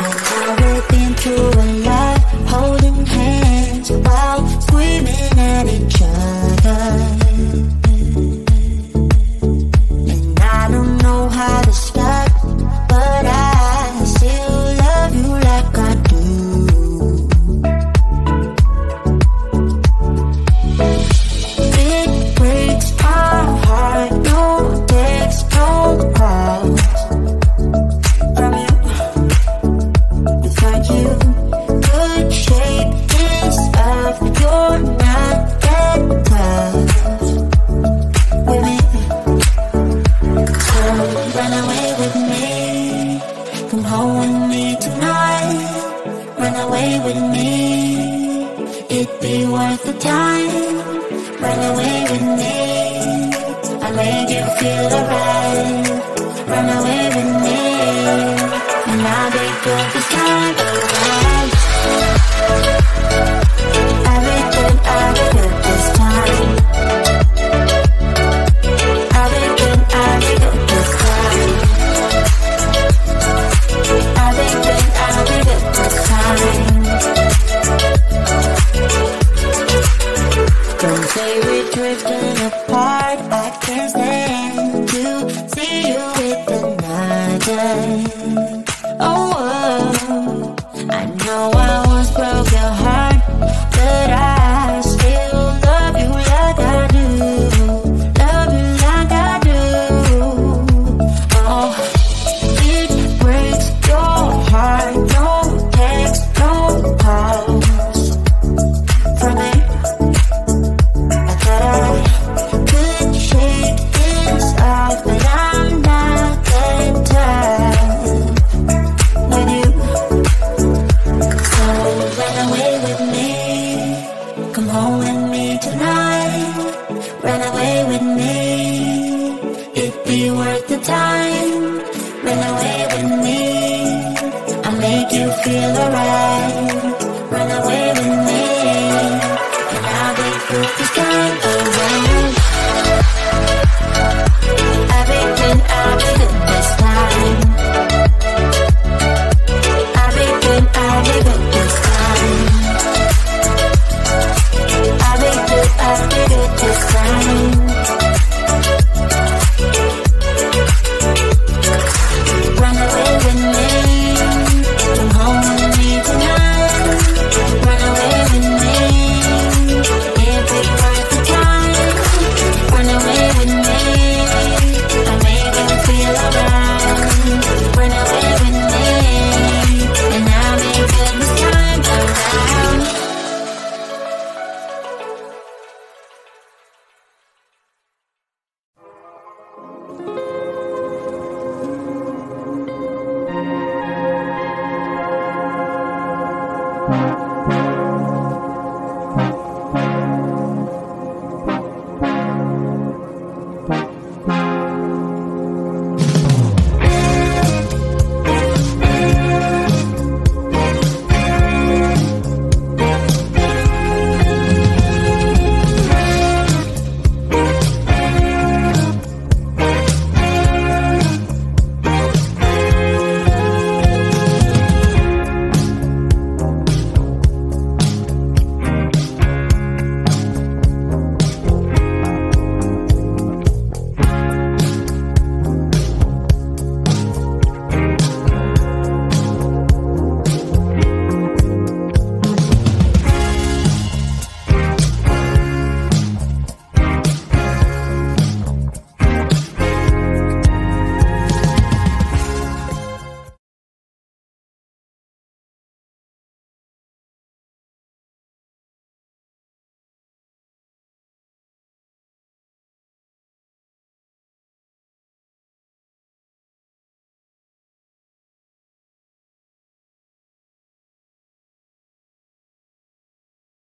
know we've been through a lot, holding hands while screaming at each other. And I don't know how to start, but I still love you like I do. It breaks my heart, no text, no calls from you. Without you, good shape is up. You're not that tough with me. So run away with me, come home with me tonight. Run away with me, it'd be worth the time. Run away with me, I made you feel alright. Run away with me, and I'll be good this time around. Everything I'll be good this time. Everything I'll be good this time. Everything I'll be good this time. Don't say we're drifting apart, I can't stand to see you with another. Oh, I know I once broke your heart, but I still love you like I do. Love you like I do. Oh, it breaks your heart, no text, no calls from me. I thought I could shake this off, but I'm not that tough with you. So run away with me, come home with me tonight. Run away with me, it'd be worth the time. Run away with me, I'll make you feel alright.